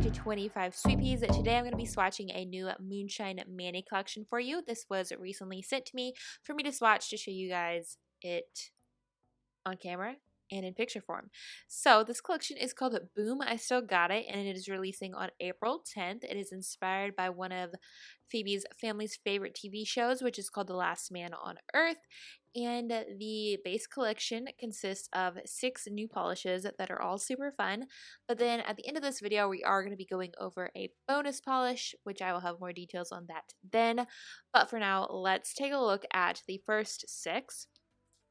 to 25 Sweet Peas. Today I'm going to be swatching a new Moonshine Manny collection for you. This was recently sent to me for me to swatch to show you guys it on camera and in picture form. So this collection is called Boom, I Still Got It, and it is releasing on April 10th. It is inspired by one of Phoebe's family's favorite TV shows, which is called The Last Man on Earth. And the base collection consists of 6 new polishes that are all super fun. But then at the end of this video, we are going to be going over a bonus polish, which I will have more details on that then. But for now, let's take a look at the first 6.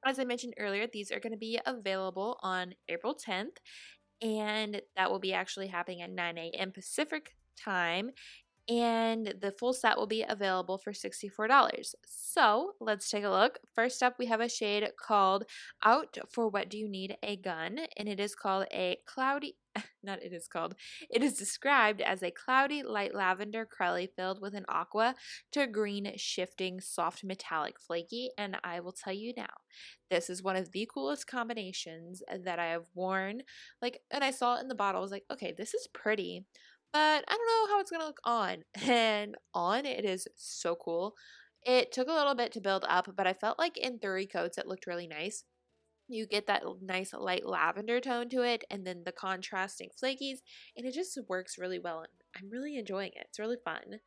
As I mentioned earlier, these are going to be available on April 10th, and that will be actually happening at 9 a.m. Pacific time, and the full set will be available for $64. So let's take a look. First up, we have a shade called Out for What Do You Need a Gun, and it is called a cloudy, it is described as a cloudy light lavender crelly filled with an aqua to green shifting soft metallic flaky, and I will tell you now, this is one of the coolest combinations that I have worn. And I saw it in the bottle, I was like, okay, this is pretty, but I don't know how it's gonna look on. And on, it is so cool. It took a little bit to build up, but I felt like in 30 coats it looked really nice. You get that nice light lavender tone to it, and then the contrasting flakies, and it just works really well, and I'm really enjoying it. It's really fun.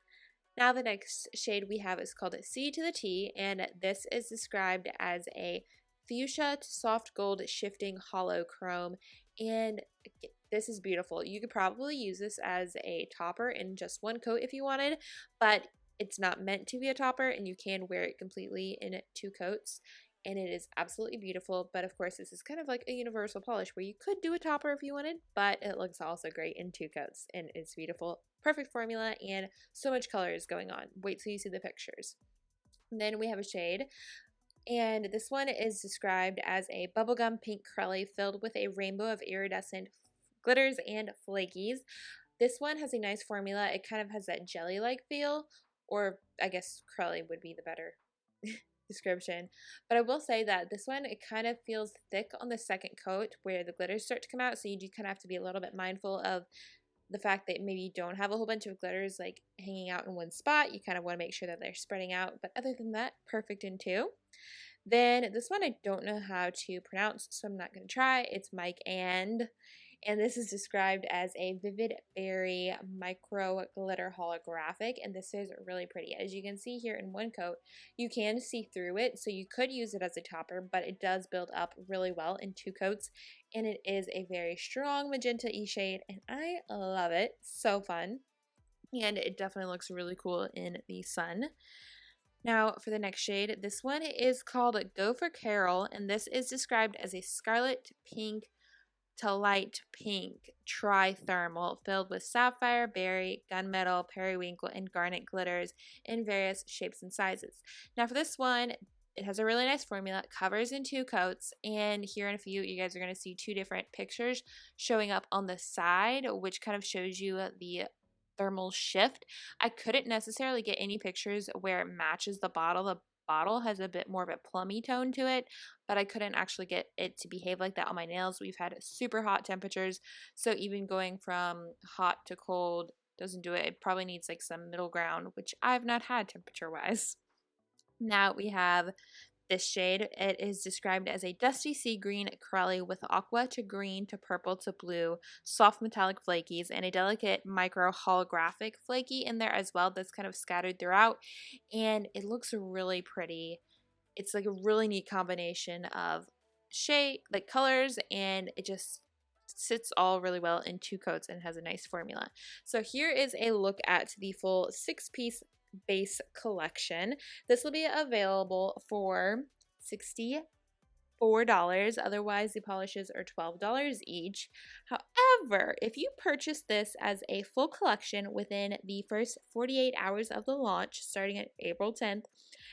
Now the next shade we have is called C to the T, and this is described as a fuchsia to soft gold shifting hollow chrome, and this is beautiful. You could probably use this as a topper in just one coat if you wanted, but it's not meant to be a topper, and you can wear it completely in 2 coats. And it is absolutely beautiful, but of course this is kind of like a universal polish where you could do a topper if you wanted, but it looks also great in 2 coats, and it's beautiful. Perfect formula, and so much color is going on. Wait till you see the pictures. And then we have a shade, and this one is described as a bubblegum pink crelly filled with a rainbow of iridescent glitters and flakies. This one has a nice formula. It kind of has that jelly-like feel, or I guess crelly would be the better description, but I will say that this one, it kind of feels thick on the second coat where the glitters start to come out, so you do kind of have to be a little bit mindful of the fact that maybe you don't have a whole bunch of glitters like hanging out in one spot. You kind of want to make sure that they're spreading out, but other than that, perfect in 2. Then this one I don't know how to pronounce, so I'm not going to try. It's Mike and this is described as a vivid berry micro glitter holographic, and this is really pretty. As you can see here in one coat, you can see through it, so you could use it as a topper, but it does build up really well in 2 coats, and it is a very strong magenta-y shade, and I love it. So fun, and it definitely looks really cool in the sun. Now for the next shade, this one is called Go for Carol, and this is described as a scarlet pink to light pink trithermal filled with sapphire, berry, gunmetal, periwinkle, and garnet glitters in various shapes and sizes. Now for this one, it has a really nice formula. It covers in 2 coats, and here in a few you guys are going to see 2 different pictures showing up on the side, which kind of shows you the thermal shift. I couldn't necessarily get any pictures where it matches the bottle. The bottle has a bit more of a plummy tone to it, but I couldn't actually get it to behave like that on my nails. We've had super hot temperatures, so even going from hot to cold doesn't do it. It probably needs like some middle ground, which I've not had temperature wise. Now we have this shade. It is described as a dusty sea green crelly with aqua to green to purple to blue, soft metallic flakies, and a delicate micro holographic flaky in there as well that's kind of scattered throughout, and it looks really pretty. It's like a really neat combination of shade, like colors, and it just sits all really well in 2 coats and has a nice formula. So here is a look at the full 6-piece base collection. This will be available for $64. Otherwise, the polishes are $12 each. However, if you purchase this as a full collection within the first 48 hours of the launch, starting at April 10th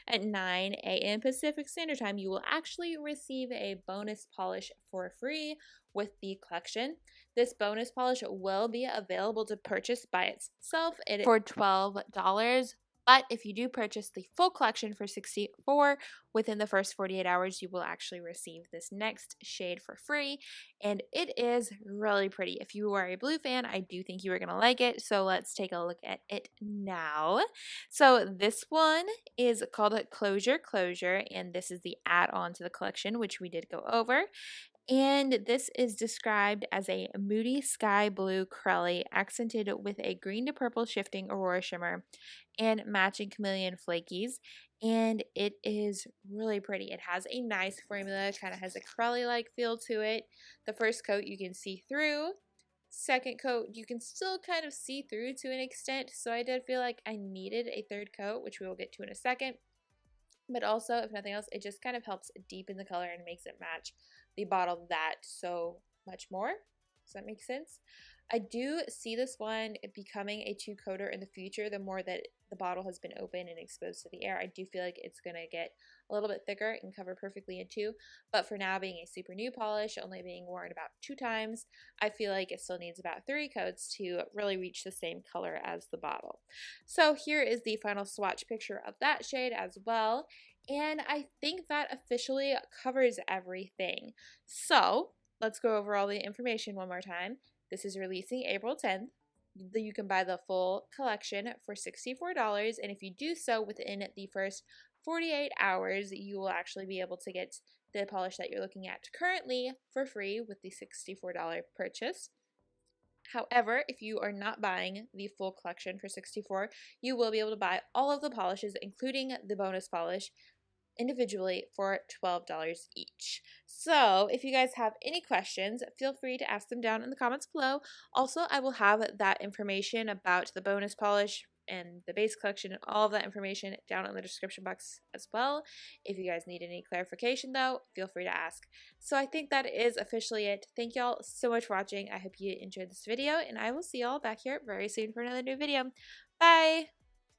at 9 a.m. Pacific Standard Time, you will actually receive a bonus polish for free with the collection. This bonus polish will be available to purchase by itself for $12. But if you do purchase the full collection for $64 within the first 48 hours, you will actually receive this next shade for free. And it is really pretty. If you are a blue fan, I do think you are going to like it. So let's take a look at it now. So this one is called Closure Closure, and this is the add-on to the collection, which we did go over. And this is described as a moody sky blue crelly accented with a green to purple shifting aurora shimmer and matching chameleon flakies. And it is really pretty. It has a nice formula, kind of has a crelly-like feel to it. The first coat you can see through. Second coat you can still kind of see through to an extent. So I did feel like I needed a third coat, which we will get to in a second. But also, if nothing else, it just kind of helps deepen the color and makes it match the bottle that so much more. Does that make sense? I do see this one becoming a two-coater in the future. The more that the bottle has been open and exposed to the air, I do feel like it's going to get a little bit thicker and cover perfectly in two. But for now, being a super new polish, only being worn about 2 times, I feel like it still needs about 3 coats to really reach the same color as the bottle. So here is the final swatch picture of that shade as well. And I think that officially covers everything. So let's go over all the information one more time. This is releasing April 10th. You can buy the full collection for $64, and if you do so within the first 48 hours, you will actually be able to get the polish that you're looking at currently for free with the $64 purchase. However, if you are not buying the full collection for $64, you will be able to buy all of the polishes, including the bonus polish, individually for $12 each. So if you guys have any questions, feel free to ask them down in the comments below. Also, I will have that information about the bonus polish and the base collection and all of that information down in the description box as well. If you guys need any clarification though, feel free to ask. So I think that is officially it. Thank y'all so much for watching. I hope you enjoyed this video, and I will see y'all back here very soon for another new video. Bye!